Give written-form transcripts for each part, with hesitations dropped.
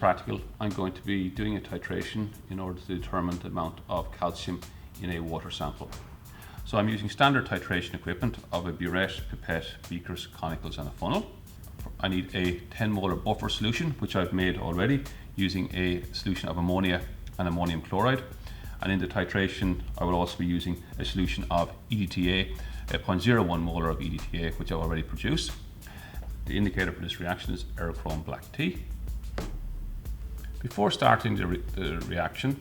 practical, I'm going to be doing a titration in order to determine the amount of calcium in a water sample. So I'm using standard titration equipment of a burette, pipette, beakers, conicals and a funnel. I need a 10 molar buffer solution, which I've made already using a solution of ammonia and ammonium chloride. And in the titration, I will also be using a solution of EDTA, a 0.01 molar of EDTA, which I've already produced. The indicator for this reaction is Aerochrome black tea. Before starting the reaction,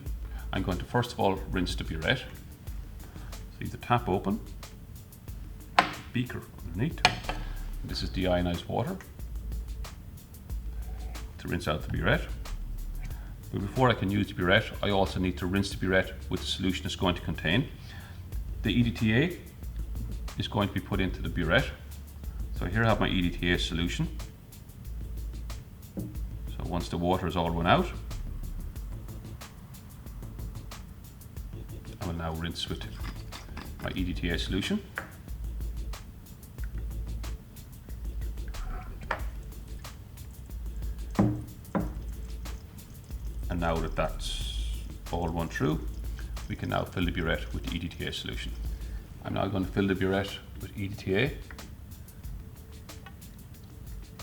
I'm going to first of all rinse the burette. So leave the tap open, beaker underneath. This is deionized water to rinse out the burette. But before I can use the burette, I also need to rinse the burette with the solution it's going to contain. The EDTA is going to be put into the burette. So here I have my EDTA solution. So once the water is all run out, I will now rinse with my EDTA solution. And now that that's all run through, we can now fill the burette with the EDTA solution. I'm now going to fill the burette with EDTA.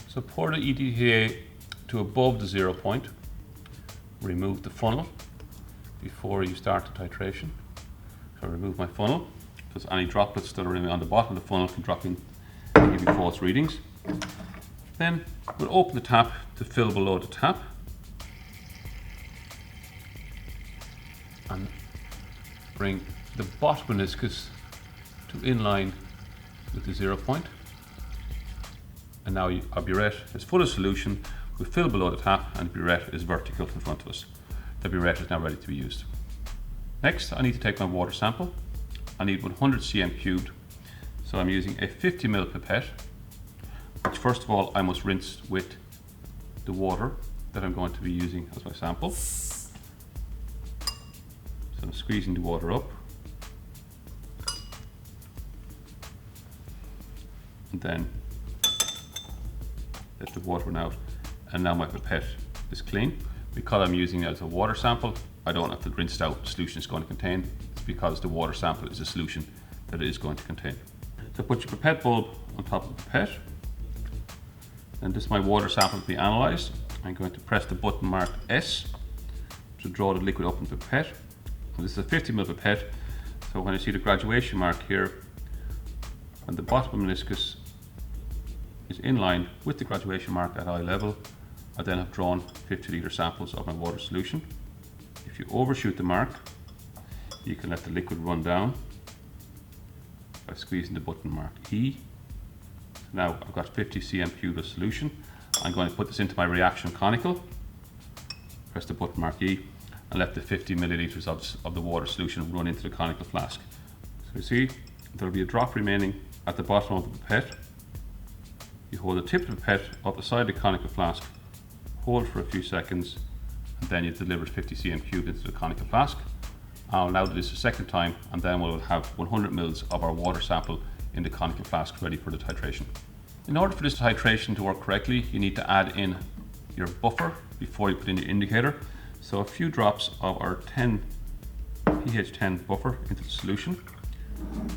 So pour the EDTA to above the 0 point. Remove the funnel before you start the titration. So remove my funnel, because any droplets that are on the bottom of the funnel can drop in and give you false readings. Then we'll open the tap to fill below the tap. And bring the bottom meniscus to inline with the 0 point. And now our burette is full of solution. We fill below the tap and the burette is vertical in front of us. The burette is now ready to be used. Next, I need to take my water sample. I need 100 cm cubed. So I'm using a 50 ml pipette, which first of all I must rinse with the water that I'm going to be using as my sample. So I'm squeezing the water up. And then let the water run out. And now my pipette is clean. Because I'm using it as a water sample, I don't have to rinse out the solution it's going to contain. It's because the water sample is a solution that it is going to contain. So put your pipette bulb on top of the pipette. And this is my water sample to be analysed. I'm going to press the button marked S to draw the liquid up into the pipette. And this is a 50 ml pipette. So when I see the graduation mark here, and the bottom meniscus is in line with the graduation mark at eye level, I then have drawn 50 litre samples of my water solution. If you overshoot the mark, you can let the liquid run down by squeezing the button marked E. So now I've got 50 cm cubed of solution. I'm going to put this into my reaction conical, press the button marked E, and let the 50 millilitres of the water solution run into the conical flask. So you see, there will be a drop remaining at the bottom of the pipette. You hold the tip of the pipette up the side of the conical flask, hold for a few seconds, and then you've delivered 50 cm cubed into the conical flask. I'll now do this a second time, and then we'll have 100 ml of our water sample in the conical flask ready for the titration. In order for this titration to work correctly, you need to add in your buffer before you put in your indicator. So a few drops of our pH 10 buffer into the solution,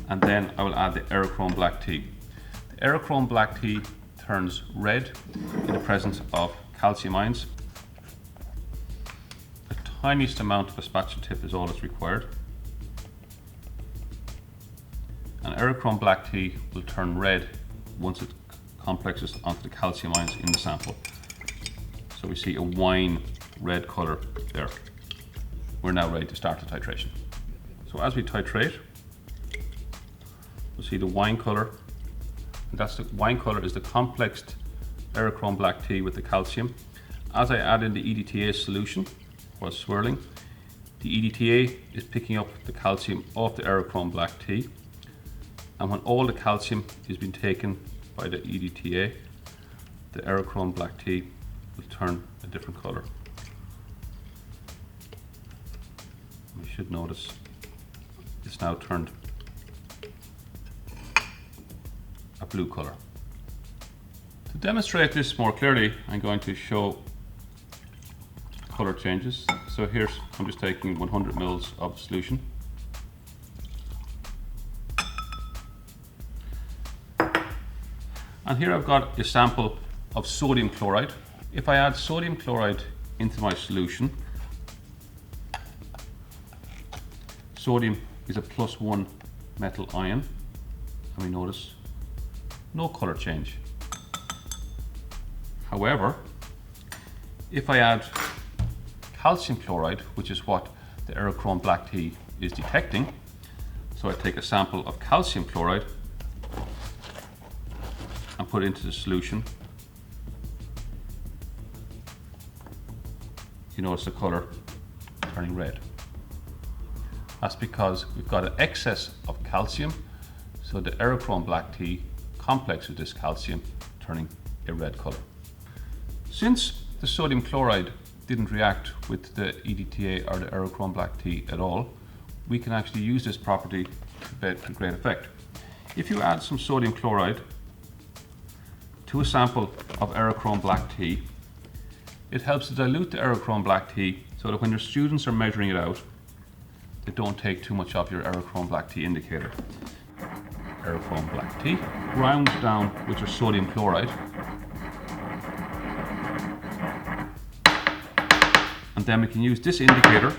and then I will add the Aerochrome black tea. The Aerochrome black tea turns red in the presence of calcium ions. The tiniest amount of a spatula tip is all that's required. And Aerochrome black tea will turn red once it complexes onto the calcium ions in the sample. So we see a wine red colour there. We're now ready to start the titration. So as we titrate, we'll see the wine colour. And that's the wine colour is the complexed Aerochrome black tea with the calcium. As I add in the EDTA solution while swirling, the EDTA is picking up the calcium off the Aerochrome black tea. And when all the calcium is being taken by the EDTA, the Aerochrome black tea will turn a different colour. You should notice it's now turned a blue colour. To demonstrate this more clearly, I'm going to show color changes. So here's, I'm just taking 100 mils of solution. And here I've got a sample of sodium chloride. If I add sodium chloride into my solution, sodium is a +1 metal ion, and we notice no color change. However, if I add calcium chloride, which is what the aerochrome black tea is detecting, so I take a sample of calcium chloride and put it into the solution, you notice the color turning red. That's because we've got an excess of calcium, so the aerochrome black tea complexes this calcium, turning a red color. Since the sodium chloride didn't react with the EDTA or the aerochrome black tea at all, we can actually use this property to great effect. If you add some sodium chloride to a sample of aerochrome black tea, it helps to dilute the aerochrome black tea so that when your students are measuring it out, they don't take too much of your aerochrome black tea indicator. Aerochrome black tea grounds down with your sodium chloride, and then we can use this indicator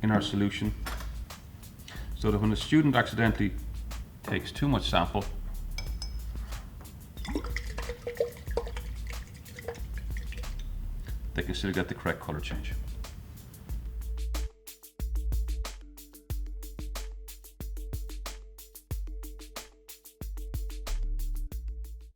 in our solution so that when the student accidentally takes too much sample, they can still get the correct color change.